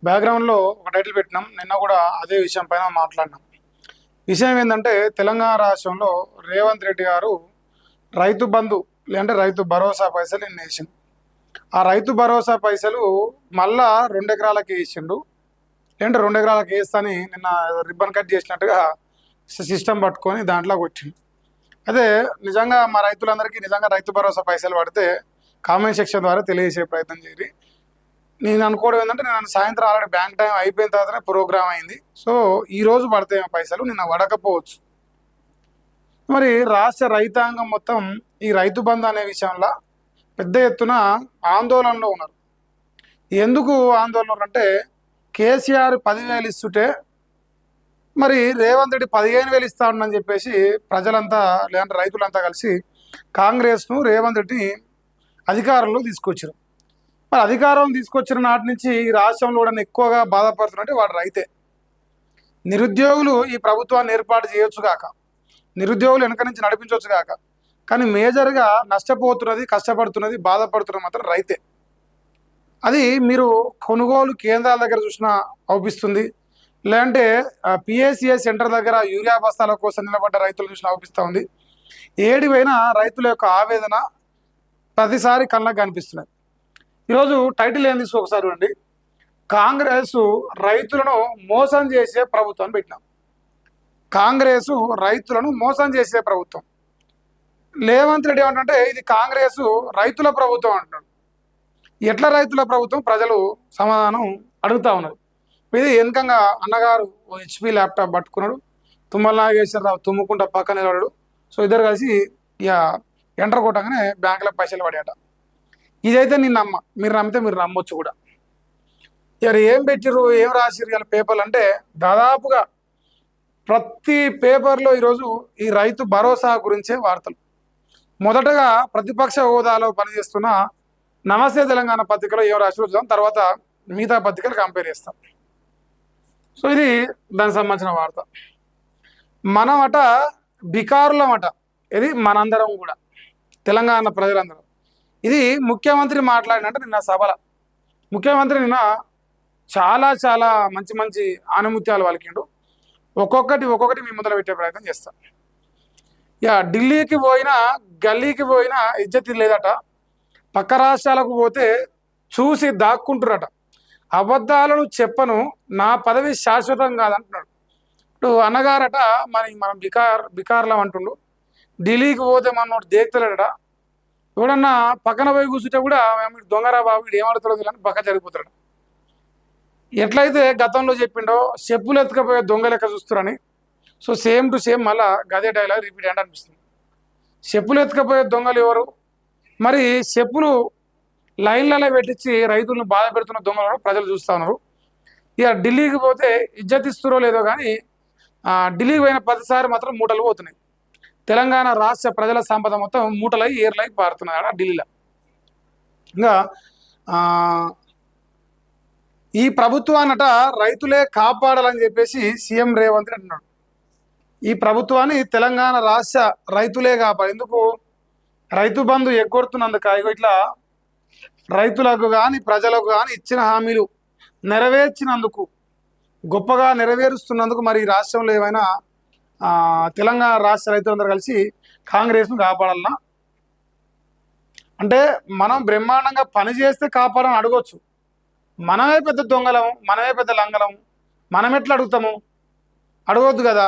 బ్యాక్గ్రౌండ్లో ఒక టైటిల్ పెట్టినాం. నిన్న కూడా అదే విషయం పైన మాట్లాడినాం. విషయం ఏంటంటే తెలంగాణ రాష్ట్రంలో రేవంత్ రెడ్డి గారు రైతు బంధు లేదంటే రైతు భరోసా పైసలు నిన్న వేసిండు. ఆ రైతు భరోసా పైసలు మళ్ళా 2 ఎకరాలకి వేసిండు. లేదంటే 2 ఎకరాలకి వేస్తాని నిన్న రిబ్బన్ కట్ చేసినట్టుగా సిస్టమ్ పట్టుకొని దాంట్లో కొట్టిండు. అదే నిజంగా మా రైతులందరికీ నిజంగా రైతు భరోసా పైసలు పడితే కామెంట్ సెక్షన్ ద్వారా తెలియజేసే ప్రయత్నం చేయాలి. నేను అనుకోవడం ఏంటంటే నేను సాయంత్రం ఆల్రెడీ బ్యాంక్ టైం అయిపోయిన తర్వాతనే ప్రోగ్రామ్ అయింది. సో ఈ రోజు పడితే పైసలు నిన్న పడకపోవచ్చు. మరి రాష్ట్ర రైతాంగం మొత్తం ఈ రైతు బంధు అనే విషయంలో పెద్ద ఎత్తున ఆందోళనలో ఉన్నారు. ఎందుకు ఆందోళన అంటే కేసీఆర్ 10,000 ఇస్తుంటే మరి రేవంత్ రెడ్డి 15,000 ఇస్తా ఉండని చెప్పేసి ప్రజలంతా లేదంటే రైతులంతా కలిసి కాంగ్రెస్ను రేవంత్ రెడ్డిని అధికారంలో తీసుకొచ్చారు. మరి అధికారం తీసుకొచ్చిన నాటి నుంచి ఈ రాష్ట్రంలో కూడా ఎక్కువగా బాధపడుతున్నట్టు వాడు రైతే. నిరుద్యోగులు ఈ ప్రభుత్వాన్ని ఏర్పాటు చేయొచ్చు కాక, నిరుద్యోగులు వెనక నుంచి నడిపించవచ్చు కాక, కానీ మేజర్గా నష్టపోతున్నది, కష్టపడుతున్నది, బాధపడుతున్నది మాత్రం రైతే. అది మీరు కొనుగోలు కేంద్రాల దగ్గర చూసినా అవుపిస్తుంది, లేదంటే పిఏసిఏ సెంటర్ దగ్గర యూరియా బస్తాల కోసం నిలబడ్డ రైతులు చూసినా అవుపిస్తూ ఉంది. ఏడివైనా రైతుల యొక్క ఆవేదన ప్రతిసారి కళ్ళకు కనిపిస్తున్నది. ఈరోజు టైటిల్ ఏం తీసుకో ఒకసారి చూడండి. కాంగ్రెస్ రైతులను మోసం చేసే ప్రభుత్వం పెట్టినాం. కాంగ్రెస్ రైతులను మోసం చేసే ప్రభుత్వం. రేవంత్ రెడ్డి ఏమంటే ఇది కాంగ్రెస్ రైతుల ప్రభుత్వం అంటున్నాడు. ఎట్లా రైతుల ప్రభుత్వం? ప్రజలు సమాధానం అడుగుతా ఉన్నారు. ఇది వెనకంగా అన్నగారు HP ల్యాప్టాప్ పట్టుకున్నాడు, తుమ్మల నాగేశ్వరరావు తుమ్ముకుంటా పక్కన నిలబడాడు. సో ఇద్దరు కలిసి ఇక ఎంటర్ కొట్టగానే బ్యాంకులో పైసలు పడాయట. ఇదైతే నేను నమ్మ, మీరు నమ్మితే మీరు నమ్మొచ్చు కూడా. ఇక ఏం పెట్టిరు, ఏం రాసిరు ఇలా పేపర్లు అంటే దాదాపుగా ప్రతి పేపర్లో ఈరోజు ఈ రైతు భరోసా గురించే వార్తలు. మొదటగా ప్రతిపక్ష హోదాలో పనిచేస్తున్న నమస్తే తెలంగాణ పత్రికలో ఏం రాసి చూద్దాం, తర్వాత మిగతా పత్రికలు కంపేర్ చేస్తాం. సో ఇది దానికి సంబంధించిన వార్త. మనమట బికారులమట, ఇది మనందరం కూడా, తెలంగాణ ప్రజలందరం. ఇది ముఖ్యమంత్రి మాట్లాడినట్టు నిన్న సభలో. ముఖ్యమంత్రి నిన్న చాలా చాలా మంచి మంచి ఆనుముత్యాలు పలికిండు. ఒక్కొక్కటి మీ ముందర పెట్టే ప్రయత్నం చేస్తాం. ఇక ఢిల్లీకి పోయినా గల్లీకి పోయినా ఇజ్జతి లేదట, పక్క రాష్ట్రాలకు పోతే చూసి దాక్కుంటురట. అబద్ధాలను చెప్పను, నా పదవి శాశ్వతం కాదంటున్నాడు. ఇప్పుడు అన్నగారట మనం బికార్లం అంటుండు. ఢిల్లీకి పోతే మనోడు దేక్తలేడట. ఎవడన్నా పక్కన పోయి కూర్చుంటే కూడా దొంగరా బాబు వీడు ఏమడుతాడో తెలియని పక్క జరిగిపోతాడు. ఎట్లయితే గతంలో చెప్పిండో చెప్పులు ఎత్తుకపోయే దొంగ లెక్క చూస్తారని, సో సేమ్ టు సేమ్ మళ్ళా గదే డైలాగ్ రిపీట్ అంటే అనిపిస్తుంది. చెప్పులు ఎత్తుకపోయే దొంగలు ఎవరు? మరి చెప్పులు లైన్లలో పెట్టించి రైతులను బాధ పెడుతున్న దొంగలను ప్రజలు చూస్తూ ఉన్నారు. ఇక ఢిల్లీకి పోతే ఇజ్జత్ ఇస్తురో లేదో కానీ ఢిల్లీకి పోయిన ప్రతిసారి మాత్రం మూటలు పోతున్నాయి. తెలంగాణ రాష్ట్ర ప్రజల సంపద మొత్తం మూటలై ఏర్లై పారుతున్నాయి ఆడ ఢిల్లీలో. ఇంకా ఈ ప్రభుత్వాన్నట రైతులే కాపాడాలని చెప్పేసి సీఎం రేవంత్ రెడ్డి అన్నాడు. ఈ ప్రభుత్వాన్ని తెలంగాణ రాష్ట్ర రైతులే కాపాడు. ఎందుకు? రైతు బంధు ఎగ్గొడుతున్నందుకు. ఇట్లా రైతులకు కానీ ప్రజలకు కానీ ఇచ్చిన హామీలు నెరవేర్చినందుకు, గొప్పగా నెరవేరుస్తున్నందుకు మరి ఈ రాష్ట్రంలో ఏమైనా తెలంగాణ రాష్ట్ర రైతులందరూ కలిసి కాంగ్రెస్ను కాపాడాలన్నా? అంటే మనం బ్రహ్మాండంగా పని చేస్తే కాపాడని అడగొచ్చు. మనమే పెద్ద దొంగలం, మనమే పెద్ద లంగలం, మనం ఎట్లా అడుగుతాము? అడగొద్దు కదా.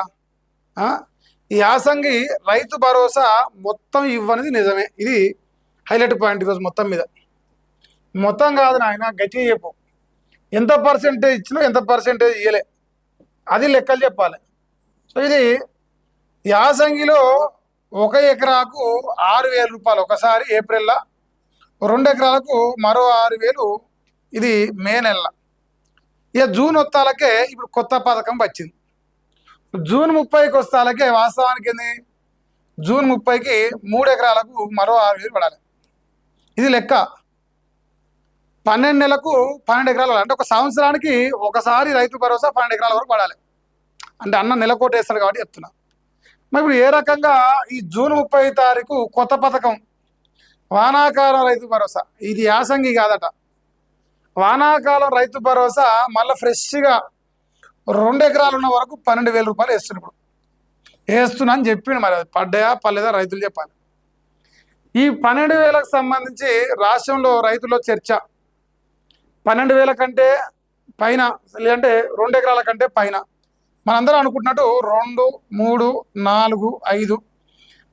ఈ యాసంగి రైతు భరోసా మొత్తం ఇవ్వనిది నిజమే. ఇది హైలైట్ పాయింట్ ఈరోజు మొత్తం మీద. మొత్తం కాదు నాయన, గట్టిగా చెప్పు. ఎంత పర్సెంటేజ్ ఇచ్చినా ఎంత పర్సెంటేజ్ ఇవ్వలే, అది లెక్కలు చెప్పాలి. సో ఇది యాసంగిలో 1 ఎకరాకు 6,000 రూపాయలు ఒకసారి ఏప్రిల్లో, 2 ఎకరాలకు మరో 6,000 ఇది మే నెల. ఇక జూన్ వస్తాలకే ఇప్పుడు కొత్త పథకం వచ్చింది. జూన్ 30కి వస్తాలకే వాస్తవానికి ఏంది, జూన్ 30కి 3 ఎకరాలకు మరో 6,000 పడాలి. ఇది లెక్క. 12 నెలలకు 12 ఎకరాలు, అంటే ఒక సంవత్సరానికి ఒకసారి రైతు భరోసా 12 ఎకరాల వరకు పడాలి. అంటే అన్న నెలకోట వేస్తాడు కాబట్టి చెప్తున్నా. మరి ఇప్పుడు ఏ రకంగా ఈ జూన్ 30 తారీఖు కొత్త పథకం వానాకాలం రైతు భరోసా, ఇది యాసంగి కాదట, వానాకాలం రైతు భరోసా మళ్ళీ ఫ్రెష్గా 2 ఎకరాలు ఉన్న వరకు 12,000 రూపాయలు వేస్తున్నాడు. ఇప్పుడు వేస్తున్నా అని చెప్పిండు. మరి అది పడ్డాయా పర్లేదా రైతులు చెప్పాలి. ఈ 12,000కు సంబంధించి రాష్ట్రంలో రైతుల్లో చర్చ. 12,000 కంటే పైన లేదంటే 2 ఎకరాల కంటే పైన మనందరం అనుకుంటున్నట్టు 2, 3, 4, 5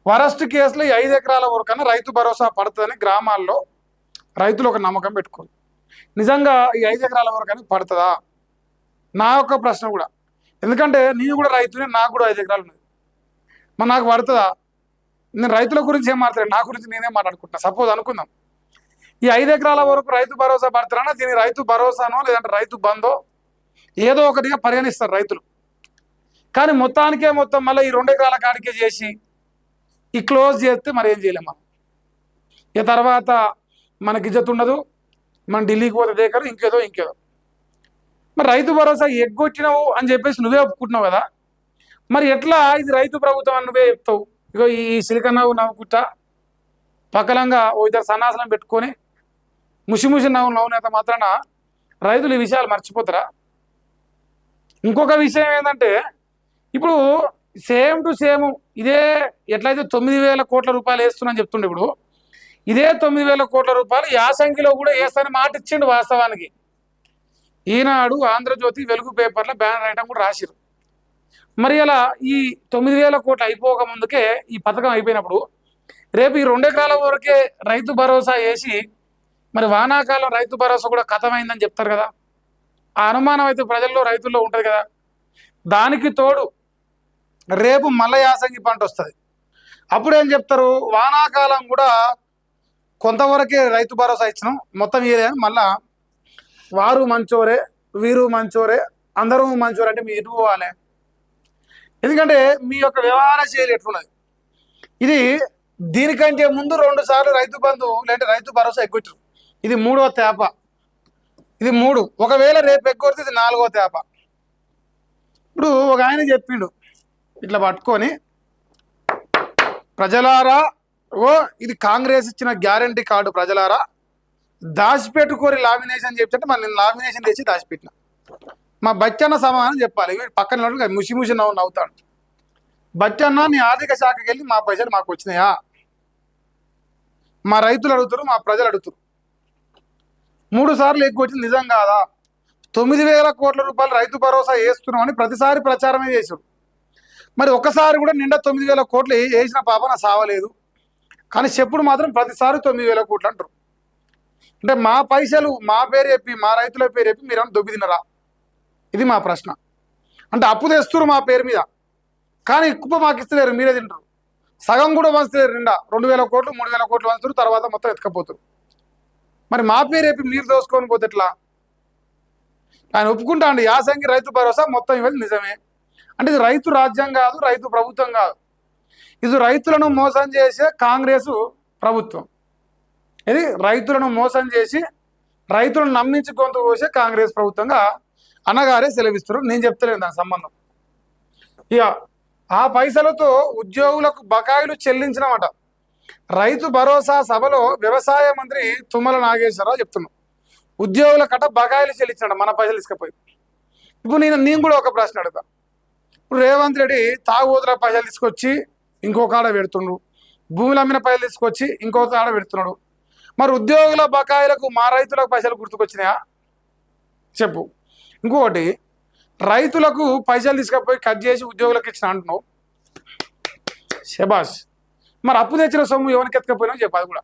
వరస్ట్ కేసులో ఈ 5 ఎకరాల వరకన్నా రైతు భరోసా పడుతుందని గ్రామాల్లో రైతులు ఒక నమ్మకం పెట్టుకోరు. నిజంగా ఈ 5 ఎకరాల వరకని పడుతుందా? నా యొక్క ప్రశ్న కూడా. ఎందుకంటే నేను కూడా రైతునే, నాకు కూడా 5 ఎకరాలు ఉన్నది. మరి నాకు పడుతుందా? నేను రైతుల గురించి ఏం మాట్లాడాను, నా గురించి నేనే మాట్లాడుకుంటున్నా. సపోజ్ అనుకుందాం ఈ 5 ఎకరాల వరకు రైతు భరోసా పడుతున్నా, దీని రైతు భరోసానో లేదంటే రైతు బందో ఏదో ఒకటిగా పరిగణిస్తారు రైతులు. కానీ మొత్తానికే మొత్తం మళ్ళీ ఈ 2 ఎకరాల కాడికే చేసి ఈ క్లోజ్ చేస్తే మరి ఏం చేయలేము మనం. ఇక తర్వాత మనకి ఇజ్జత్ ఉండదు, మనం ఢిల్లీకి పోతే దేకరు, ఇంకేదో. మరి రైతు భరోసా ఎగ్గొచ్చినావు అని చెప్పేసి నువ్వే ఒప్పుకుంటున్నావు కదా, మరి ఎట్లా ఇది రైతు ప్రభుత్వం అని నువ్వే చెప్తావు? ఇగో ఈ సిలికన్ నవ్వుకుంటా పక్కలంగా ఓ ఇద్దరు సన్నాసనం పెట్టుకొని ముసి నవ్వునేత మాత్రాన రైతులు ఈ విషయాలు మర్చిపోతారా? ఇంకొక విషయం ఏంటంటే ఇప్పుడు సేమ్ టు సేమ్ ఇదే ఎట్లయితే 9,000 కోట్ల రూపాయలు వేస్తున్నా చెప్తుండే, ఇప్పుడు ఇదే 9,000 కోట్ల రూపాయలు యాసంగిలో కూడా వేస్తానని మాట ఇచ్చిండు. వాస్తవానికి ఈనాడు, ఆంధ్రజ్యోతి, వెలుగు పేపర్లో బ్యానర్ ఐటమ్ కూడా రాసిరు. మరి అలా ఈ 9,000 కోట్లు అయిపోక ముందుకే ఈ పథకం అయిపోయినప్పుడు రేపు ఈ 2 ఎకరాల వరకే రైతు భరోసా వేసి మరి వానాకాలం రైతు భరోసా కూడా ఖతమైందని చెప్తారు కదా. ఆ అనుమానం అయితే ప్రజల్లో రైతుల్లో ఉంటుంది కదా. దానికి తోడు రేపు మళ్ళీ యాసంగి పంట వస్తుంది. అప్పుడు ఏం చెప్తారు, వానాకాలం కూడా కొంతవరకే రైతు భరోసా ఇచ్చినాం, మొత్తం ఇదే మళ్ళా వారు మంచోరే వీరు మంచోరే అందరూ మంచోరే అంటే మీరు ఎటు పోవాలి? ఎందుకంటే మీ యొక్క వ్యవహార శైలి ఎట్లున్నది. ఇది దీనికంటే ముందు 2 సార్లు రైతు బంధు లేదంటే రైతు భరోసా ఎగ్గొచ్చారు. ఇది 3వ తేప. ఇది 3. ఒకవేళ రేపు ఎగ్గొడితే ఇది 4వ తేప. ఇప్పుడు ఒక ఆయన చెప్పిండు ఇట్లా పట్టుకొని, ప్రజలారా ఓ ఇది కాంగ్రెస్ ఇచ్చిన గ్యారంటీ కార్డు, ప్రజలారా దాచిపెట్టుకోరి లామినేషన్ చెప్తుంటే మరి నేను లామినేషన్ తెచ్చి దాచిపెట్టిన. మా బచ్చన్న సమాధానం చెప్పాలి. పక్కన ముసి నవ్వుతాడు. బచ్చన్న నీ ఆర్థిక శాఖకి వెళ్ళి మా పైసలు మాకు వచ్చినాయా? మా రైతులు అడుగుతారు, మా ప్రజలు అడుగుతారు. 3 సార్లు ఎక్కువ వచ్చింది నిజం కాదా? 9,000 కోట్ల రూపాయలు రైతు భరోసా వేస్తున్నామని ప్రతిసారి ప్రచారమే చేశాడు. మరి ఒక్కసారి కూడా నిండా 9,000 కోట్లు వేసిన పాపన సావలేదు. కానీ చెప్పుడు మాత్రం ప్రతిసారి 9,000 కోట్లు అంటారు. అంటే మా పైసలు మా పేరు చెప్పి మా రైతుల పేరు చెప్పి మీరేమన్నా దొబ్బి తినరా? ఇది మా ప్రశ్న. అంటే అప్పు తెస్తున్నారు మా పేరు మీద, కానీ ఎక్కువ మాకు ఇస్తలేరు, మీరే తింటారు. సగం కూడా వంచలేరు, నిండా 2,000 కోట్లు 3,000 కోట్లు వంచుతారు, తర్వాత మొత్తం ఎత్తుకపోతారు. మరి మా పేరు చెప్పి మీరు దోసుకొని పోతే ఎట్లా? ఆయన ఒప్పుకుంటా అండి యాసంగి రైతు భరోసా మొత్తం ఇవ్వాలి నిజమే. అంటే ఇది రైతు రాజ్యం కాదు, రైతు ప్రభుత్వం కాదు, ఇది రైతులను మోసం చేసే కాంగ్రెస్ ప్రభుత్వం. ఇది రైతులను మోసం చేసి రైతులను నమ్మించి గొంతు కోసే కాంగ్రెస్ ప్రభుత్వంగా అన్నగారే సెలవిస్తున్నారు. నేను చెప్తలేను దాని సంబంధం. ఇక ఆ పైసలతో ఉద్యోగులకు బకాయిలు చెల్లించినమాట. రైతు భరోసా సభలో వ్యవసాయ మంత్రి తుమ్మల నాగేశ్వరరావు చెప్తున్నాం, ఉద్యోగుల కట్ట బకాయిలు చెల్లించాడు మన పైసలు ఇసుకపోయి. ఇప్పుడు నేను కూడా ఒక ప్రశ్న అడుగుతా. ఇప్పుడు రేవంత్ రెడ్డి తాగుబోతుల పైసలు తీసుకొచ్చి ఇంకొక ఆడ పెడుతుండు, భూములు అమ్మిన పైసలు తీసుకొచ్చి ఇంకొక ఆడ పెడుతున్నాడు. మరి ఉద్యోగుల బకాయిలకు మా రైతులకు పైసలు గుర్తుకొచ్చినాయా చెప్పు. ఇంకొకటి, రైతులకు పైసలు తీసుకపోయి కట్ చేసి ఉద్యోగులకు ఇచ్చిన అంటున్నావు, శబాష్. మరి అప్పు తెచ్చిన సొమ్ము ఎవరికి ఎత్తుకపోయినా చెప్పు. అది కూడా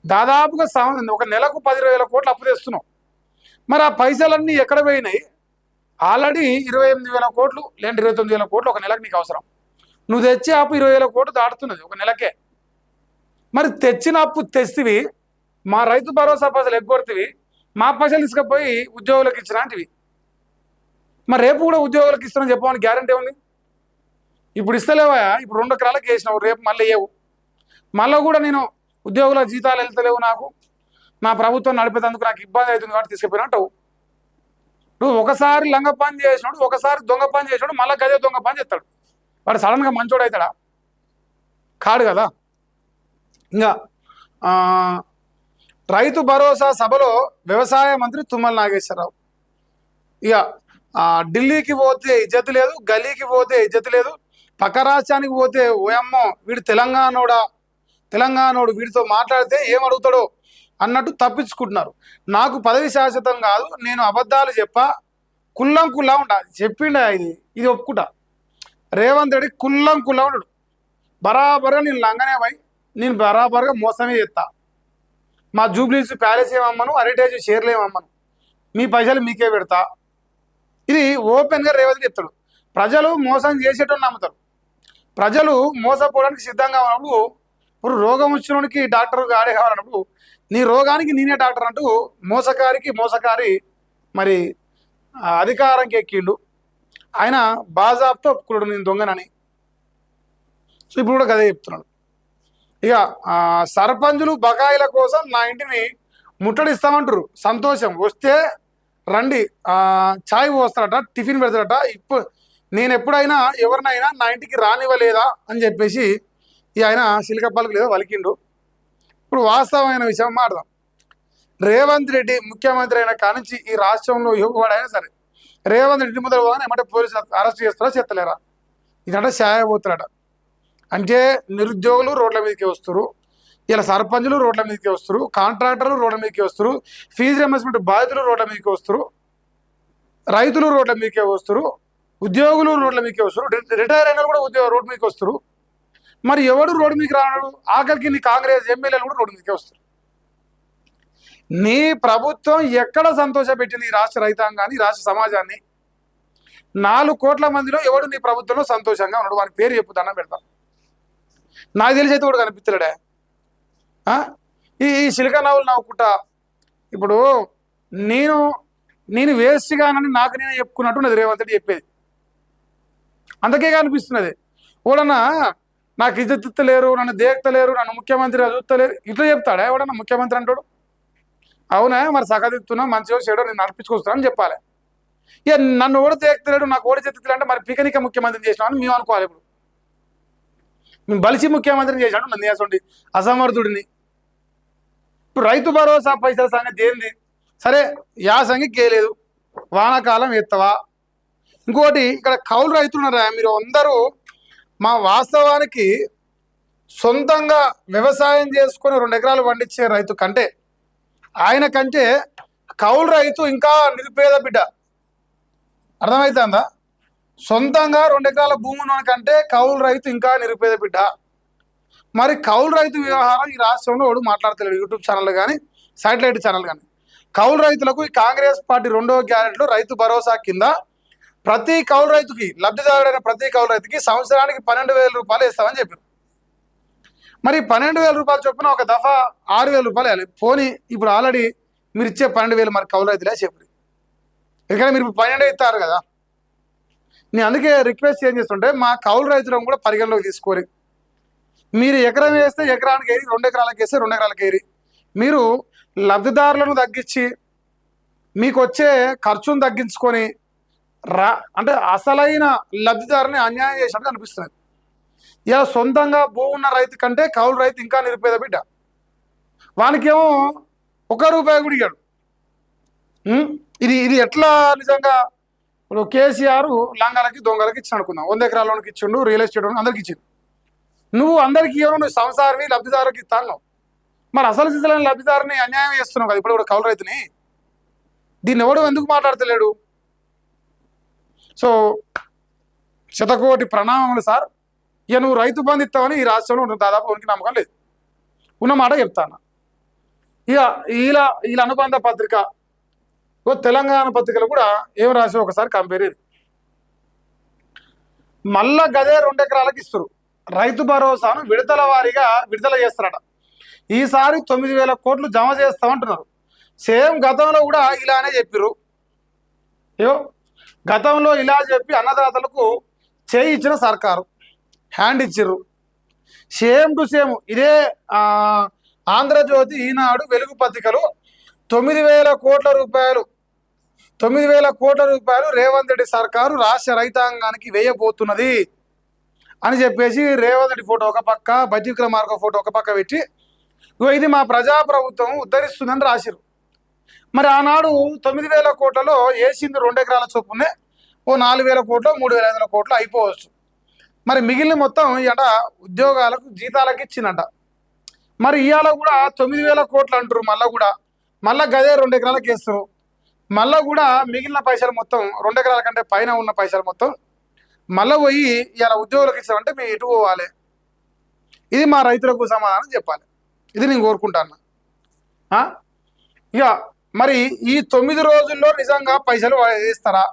దాదాపుగా ఒక నెలకు 10,000 కోట్లు అప్పు తెస్తున్నావు. మరి ఆ పైసలన్నీ ఎక్కడ పోయినాయి? ఆల్రెడీ 28,000 కోట్లు లేదంటే 29,000 కోట్లు ఒక నెలకు నీకు అవసరం. నువ్వు తెచ్చే అప్పు 20,000 కోట్లు దాటుతున్నది ఒక నెలకే. మరి తెచ్చిన అప్పు తెస్తివి, మా రైతు భరోసా పైసలు ఎగ్గొడుతుంది, మా పైసలు తీసుకుపోయి ఉద్యోగులకు ఇచ్చినాంటివి. మరి రేపు కూడా ఉద్యోగులకు ఇస్తున్నాను చెప్పమని గ్యారంటీ ఉంది? ఇప్పుడు ఇస్తలేవా? ఇప్పుడు 2 ఎకరాలకు వేసినావు, రేపు మళ్ళీ వేయవు. మళ్ళీ కూడా నేను ఉద్యోగుల జీతాలు వెళ్తలేవు, నాకు నా ప్రభుత్వం నడిపేందుకు నాకు ఇబ్బంది అవుతుంది కాబట్టి తీసుకుపోయినట్టు. నువ్వు ఒకసారి లంగ పని చేసినాడు, ఒకసారి దొంగ పని చేసినాడు, మళ్ళీ గదే దొంగ పని చేస్తాడు. వాడు సడన్గా మంచోడు అవుతాడా? కాడు కదా. ఇంకా రైతు భరోసా సభలో వ్యవసాయ మంత్రి తుమ్మల నాగేశ్వరరావు ఇక ఢిల్లీకి పోతే ఇజ్జత్ లేదు, గలీకి పోతే ఇజ్జత్ లేదు, పక్క రాష్ట్రానికి పోతే ఓయమ్మో వీడు తెలంగాణోడు వీడితో మాట్లాడితే ఏం అడుగుతాడో అన్నట్టు తప్పించుకుంటున్నారు. నాకు పదవి శాశ్వతం కాదు, నేను అబద్ధాలు చెప్పా, కుల్లా ఉండాలి చెప్పిండా. ఇది ఒప్పుకుంటా. రేవంత్ రెడ్డి కుల్లా ఉంటాడు. బరాబర్గా నేను లంగనే పోయి నేను బరాబర్గా మోసమే చేస్తా. మా జూబ్లీస్ ప్యాలెస్ ఏమమ్మను, హెరిటేజ్ షేర్లు ఏమమ్మను, మీ పైసలు మీకే పెడతా. ఇది ఓపెన్గా రేవంత్ చెప్తాడు. ప్రజలు మోసం చేసేటోని నమ్ముతారు. ప్రజలు మోసపోవడానికి సిద్ధంగా ఉన్నప్పుడు, ఇప్పుడు రోగం వచ్చినోడికి డాక్టర్ ఆడే కావాలన్నప్పుడు నీ రోగానికి నేనే డాక్టర్ అంటూ మోసకారి మరి అధికారంకి ఎక్కిండు. ఆయన బాజాబ్తో ఒప్పుకున్నాడు నేను దొంగనని. సో ఇప్పుడు కూడా కదే చెప్తున్నాడు. ఇక సర్పంచులు బకాయిల కోసం నా ఇంటిని ముట్టడిస్తామంటారు. సంతోషం, వస్తే రండి, ఛాయ్ పోస్తాడట, టిఫిన్ పెడతాడట. ఇప్పుడు నేను ఎప్పుడైనా ఎవరినైనా నా ఇంటికి రానివ్వలేదా అని చెప్పేసి ఆయన సిలికప్పలకు లేదో వలికిండు. ఇప్పుడు వాస్తవమైన విషయం మాట్లాడదాం. రేవంత్ రెడ్డి ముఖ్యమంత్రి అయిన కానించి ఈ రాష్ట్రంలో యువకుడైనా సరే రేవంత్ రెడ్డి ముందర పోగానే ఏమంటే పోలీసులు అరెస్ట్ చేస్తారా చేస్తలేరా? ఇదంటే పోతారట. అంటే నిరుద్యోగులు రోడ్ల మీదకి వస్తారు, ఇలా సర్పంచులు రోడ్ల మీదకి వస్తారు, కాంట్రాక్టర్లు రోడ్ల మీదకి వస్తారు, ఫీజు రియంబర్స్మెంట్ బాధితులు రోడ్ల మీదకి వస్తారు, రైతులు రోడ్ల మీదకి వస్తారు, ఉద్యోగులు రోడ్ల మీదకి వస్తారు, రిటైర్ అయిన కూడా రోడ్డు మీదకి వస్తారు. మరి ఎవడు రోడ్డు మీదకి రాడు? ఆఖరికి నీ కాంగ్రెస్ ఎమ్మెల్యేలు కూడా రోడ్డు మీదకి వస్తారు. నీ ప్రభుత్వం ఎక్కడ సంతోషపెట్టింది ఈ రాష్ట్ర రైతాంగాన్ని, రాష్ట్ర సమాజాన్ని? 4 కోట్ల మందిలో ఎవడు నీ ప్రభుత్వంలో సంతోషంగా ఉన్నాడు? వారి పేరు చెప్పు, దండం పెడతాం. నాకు తెలిసి అయితే కూడా కనిపించలేడే. ఈ సిలికా నవ్వులు నవ్వుకుంటా ఇప్పుడు నేను వేస్ట్గానని నాకు నేనే చెప్పుకున్నట్టు నాది రేవంత్ రెడ్డి చెప్పేది. అందుకే కనిపిస్తున్నది. ఎవడన్నా నాకు ఇజ్జతిత్తలేరు, నన్ను దేక్తలేరు, నన్ను ముఖ్యమంత్రి చూస్తలేరు ఇట్లా చెప్తాడా ఎవడన్నా? ముఖ్యమంత్రి అంటాడు. అవునా, మరి సగదిస్తున్నా, మంచిగా చెడో నేను నడిపించుకొస్తానని చెప్పాలి. ఇక నన్ను ఓడి దేక్తలేడు, నాకు ఓడి చెత్తులే అంటే మరి పికనిక ముఖ్యమంత్రిని చేసినామని మేము అనుకోవాలి. ఇప్పుడు మేము బలిసి ముఖ్యమంత్రిని చేసినాడు నన్ను చేసండి అసమర్థుడిని. ఇప్పుడు రైతు భరోసా పైసల సంగతి ఏంది? సరే, యాసంగి కేలేదు, వానాకాలం ఎత్తవా? ఇంకోటి, ఇక్కడ కౌలు రైతులున్నారా మీరు అందరూ? మా వాస్తవానికి సొంతంగా వ్యవసాయం చేసుకొని 2 ఎకరాలు పండించే రైతు కంటే ఆయన కంటే కౌలు రైతు ఇంకా నిరుపేద బిడ్డ. అర్థమవుతుందా? సొంతంగా 2 ఎకరాల భూమి ఉన్న కంటే కౌలు రైతు ఇంకా నిరుపేద బిడ్డ. మరి కౌలు రైతు వ్యవహారం ఈ రాష్ట్రంలో వాడు మాట్లాడతలేడు. యూట్యూబ్ ఛానల్ కానీ శాటిలైట్ ఛానల్ కానీ కౌలు రైతులకు ఈ కాంగ్రెస్ పార్టీ 2వ గ్యారెంటీలో రైతు భరోసా కింద ప్రతి కౌలు రైతుకి, లబ్ధిదారుడైన ప్రతి కౌలు రైతుకి సంవత్సరానికి 12,000 రూపాయలు ఇస్తామని చెప్పారు. మరి 12,000 రూపాయలు చొప్పున ఒక దఫా 6,000 రూపాయలు వేయాలి. పోనీ ఇప్పుడు ఆల్రెడీ మీరు ఇచ్చే 12,000 మరి కౌలు రైతులే చెప్పారు. ఎందుకంటే మీరు 12 ఇస్తారు కదా. నేను అందుకే రిక్వెస్ట్ ఏం చేస్తుంటే మా కౌలు రైతులను కూడా పరిగణలోకి తీసుకోరు. మీరు ఎకరం వేస్తే ఎకరానికి ఏరి, 2 ఎకరాలకు వేస్తే 2 ఎకరాలకు ఏరి. మీరు లబ్ధిదారులను తగ్గించి మీకు వచ్చే ఖర్చును తగ్గించుకొని అంటే అసలైన లబ్ధిదారుని అన్యాయం చేసినట్టు అనిపిస్తుంది. ఇలా సొంతంగా భూమి ఉన్న రైతు కంటే కౌలు రైతు ఇంకా నిరుపేద బిడ్డ. వానికేమో 1 రూపాయి కూడా ఇయ్యాడు. ఇది ఎట్లా నిజంగా? ఇప్పుడు కేసీఆర్ లంగాలకి దొంగలకి ఇచ్చి అనుకుందాం, 100 ఎకరాలకి ఇచ్చిండు, రియల్ ఎస్టేట్ అందరికి ఇచ్చిండు. నువ్వు అందరికి ఇవ్వను, నువ్వు సంసారివి లబ్ధిదారుకి ఇస్తాను. మరి అసలు సిసలైన లబ్ధిదారుని అన్యాయం చేస్తున్నావు కదా ఇప్పుడు కూడా కౌలు రైతుని. దీన్ని ఎవడు ఎందుకు మాట్లాడతలేడు? సో శతకోటి ప్రణామములు సార్. ఇక నువ్వు రైతు బంధు ఇస్తావని ఈ రాష్ట్రంలో దాదాపు ఉనికి నమ్మకం లేదు. ఉన్నమాట చెప్తాను. ఇక వీళ్ళ అనుబంధ పత్రిక తెలంగాణ పత్రికలు కూడా ఏం రాసి ఒకసారి కంపేర్ చేయండి. మళ్ళా గదే 2 ఎకరాలకు ఇస్తారు. రైతు భరోసాను విడతల వారీగా విడుదల చేస్తారట. ఈసారి 9,000 కోట్లు జమ చేస్తామంటున్నారు. సేమ్ గతంలో కూడా ఇలానే చెప్పిర్రు. గతంలో ఇలా చెప్పి అన్నదాతలకు చేయి ఇచ్చిన సర్కారు, హ్యాండ్ ఇచ్చిర్రు. సేమ్ టు సేమ్ ఇదే ఆంధ్రజ్యోతి, ఈనాడు, వెలుగు పత్రికలు 9,000 కోట్ల రూపాయలు రేవంత్ రెడ్డి సర్కారు రాష్ట్ర రైతాంగానికి వేయబోతున్నది అని చెప్పేసి రేవంత్ రెడ్డి ఫోటో ఒక పక్క, బట్టి విక్రమార్క ఫోటో ఒక పక్క పెట్టి ఇగో ఇది మా ప్రజాప్రభుత్వం ఉద్ధరిస్తుందని రాసిరు. మరి ఆనాడు 9,000 కోట్లలో వేసింది 2 ఎకరాల చొప్పునే ఓ 4,000 కోట్లు 3,500 కోట్లు అయిపోవచ్చు. మరి మిగిలిన మొత్తం ఇట ఉద్యోగాలకు జీతాలకు ఇచ్చిందంట. మరి ఇవాళ కూడా 9,000 కోట్లు అంటారు. మళ్ళా గదే 2 ఎకరాలకు వేస్తారు. మళ్ళా కూడా మిగిలిన పైసలు మొత్తం 2 ఎకరాల కంటే పైన ఉన్న పైసలు మొత్తం మళ్ళీ పోయి ఇవాళ ఉద్యోగులకు ఇచ్చామంటే మేము ఎటు పోవాలి? ఇది మా రైతులకు సమాధానం చెప్పాలి. ఇది నేను కోరుకుంటాను. ఇక మరి ఈ 9 రోజుల్లో నిజంగా పైసలు వేస్తారా?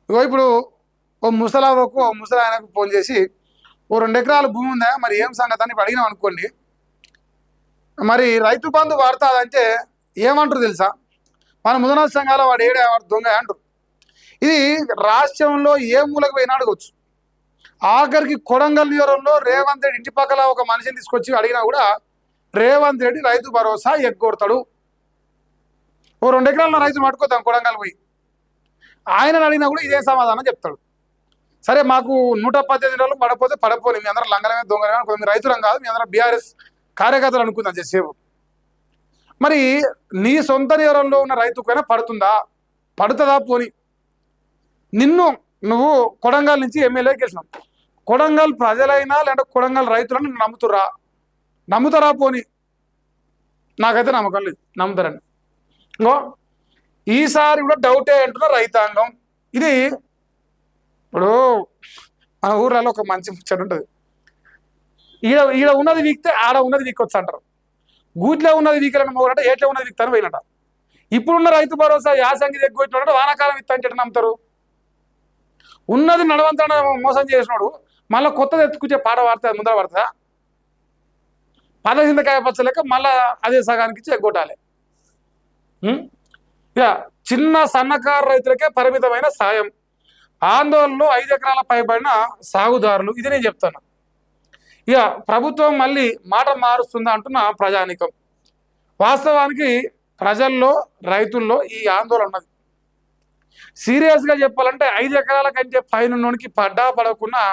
ఇగో ఇప్పుడు ఓ ముసలాయనకు ఫోన్ చేసి ఓ 2 ఎకరాల భూమి ఉందా, మరి ఏం సంగతి అని అడిగినాం అనుకోండి. మరి రైతు బంధు వాడతాదంటే ఏమంటారు తెలుసా? మన ముదనల్ సంఘాల వాడు ఏడే దొంగ అంటారు. ఇది రాష్ట్రంలో ఏ మూలకు పోయినా అడగవచ్చు. ఆఖరికి కొడంగల్ నియోజకవర్గంలో రేవంత్ రెడ్డి ఇంటి పక్కల ఒక మనిషిని తీసుకొచ్చి అడిగినా కూడా రేవంత్ రెడ్డి రైతు భరోసా ఎగ్గొడతాడు. ఓ 2 ఎకరాల రైతులు పట్టుకోతాం కొడంగల్ పోయి, ఆయనను అడిగినా కూడా ఇదే సమాధానం చెప్తాడు. సరే మాకు 118 రోజులు పడపోని మీ అందరం లంగలమే దొంగలమే అనుకుందాం. మీ రైతులం కాదు, మీ అందరం బీఆర్ఎస్ కార్యకర్తలు అనుకుందాం చేసేపు. మరి నీ సొంత నియోజకవర్గంలో ఉన్న రైతుకైనా పడుతుందా పోని? నువ్వు కొడంగల్ నుంచి ఎమ్మెల్యేకి గెలిచినావు. కొడంగల్ ప్రజలైనా లేదంటే కొడంగల్ రైతులను నమ్ముతారా పోని? నాకైతే నమ్మకం లేదు నమ్ముతారని. ఇంకో ఈసారి కూడా డౌటే అంటున్న రైతాంగం. ఇది ఇప్పుడు మన ఊర్లలో ఒక మంచి ముచ్చట ఉంటుంది. ఈడ ఉన్నది వీక్తే ఆడ ఉన్నది వీక్కొచ్చు అంటారు. గూట్లో ఉన్నది వీకలని మొగలంటే ఏట్లో ఉన్నది వీక్తాను పోయినట. ఇప్పుడున్న రైతు భరోసా యాసంగి దగ్గర వానాకాలం ఇత్తంటే నమ్ముతారు. ఉన్నది నడవంతా మోసం చేసినాడు మళ్ళీ కొత్తది ఎత్తుకుచ్చే పాట వాడుతుంది ముందర పడతా పదహిందకాయ పచ్చలేక మళ్ళా అదే సగానికి ఇచ్చి ఎగ్గొట్టాలి. ఇక చిన్న సన్నకారు రైతులకే పరిమితమైన సాయం, ఆందోళనలో 5 ఎకరాల పైబడిన సాగుదారులు. ఇది నేను చెప్తాను. ఇక ప్రభుత్వం మళ్ళీ మాట మారుస్తుందా అంటున్న ప్రజానికం. వాస్తవానికి ప్రజల్లో రైతుల్లో ఈ ఆందోళన ఉన్నది. సీరియస్గా చెప్పాలంటే 5 ఎకరాల కంటే పైనకి పడకుండా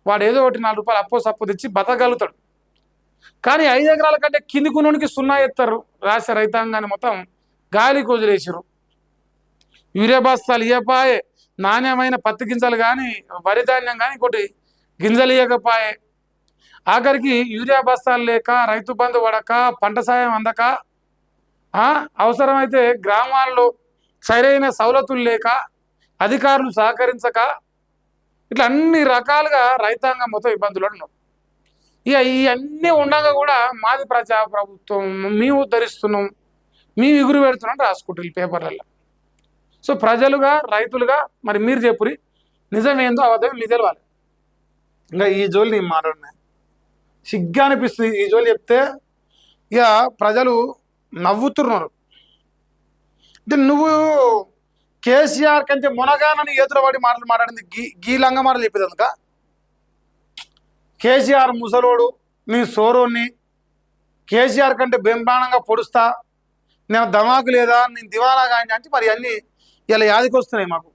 వాడు ఏదో ఒకటి 4 రూపాయలు అప్పో సప్పు తెచ్చి బతకగలుగుతాడు. కానీ 5 ఎకరాల కంటే కిందికున్నోనికి 0 ఎత్తారు. రాష్ట్ర రైతాంగాన్ని మొత్తం గాలికి వదిలేసారు. యూరియా బస్తాలు ఇయ్యపాయే, నాణ్యమైన పత్తి గింజలు కానీ వరి ధాన్యం కానీ ఇంకోటి గింజలు ఇయ్యకపోయే, ఆఖరికి యూరియా బస్తాలు లేక రైతు బంధు పడక పంట సాయం అందక అవసరమైతే గ్రామాల్లో సరైన సౌలతులు లేక అధికారులు సహకరించక ఇట్లా అన్ని రకాలుగా రైతాంగం మొత్తం ఇబ్బందులు ఉన్నారు. ఇక ఇవన్నీ ఉండగా కూడా మాది ప్రజాప్రభుత్వం, మేము ఉద్ధరిస్తున్నాం, మేము ఎగురు పెడుతున్నాం రాసుకుంటారు పేపర్లలో. సో ప్రజలుగా రైతులుగా మరి మీరు చెప్పురి, నిజమేందో అబద్ధం మీకు తెలవాలి. ఇంకా ఈ జోలు నేను మాట్లాడినా సిగ్గా అనిపిస్తుంది. ఈ జోలు చెప్తే ఇక ప్రజలు నవ్వుతున్నారు. అంటే నువ్వు కేసీఆర్ కంటే మునగానని ఏతుల పడి మాట్లాడింది గీ లంగ మాటలు చెప్పేది అందుక. కేసీఆర్ ముసలోడు, నీ సోరోని కేసీఆర్ కంటే బ్రహ్మాండంగా పొడుస్తా, నేను ధమాకు లేదా, నేను దివాలా కానీ అంటే మరి అన్నీ ఇలా యాదికి వస్తున్నాయి మాకు.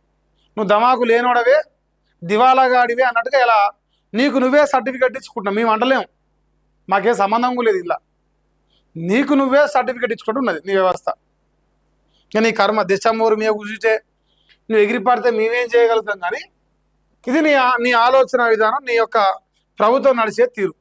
నువ్వు ధమాకు లేనోడవే దివాలాగాడివే అన్నట్టుగా ఇలా నీకు నువ్వే సర్టిఫికెట్ ఇచ్చుకుంటున్నావు. మేము అంటలేము, మాకే సంబంధం లేదు. ఇలా నీకు నువ్వే సర్టిఫికెట్ ఇచ్చుకుంటూ ఉన్నది నీ వ్యవస్థ. నీ కర్మ దిశమూరు మీద కూర్చుంటే నువ్వు ఎగిరిపడితే మేమేం చేయగలుగుతాం. కానీ ఇది నీ ఆలోచన విధానం, నీ యొక్క ప్రభుత్వం నడిచే తీరు.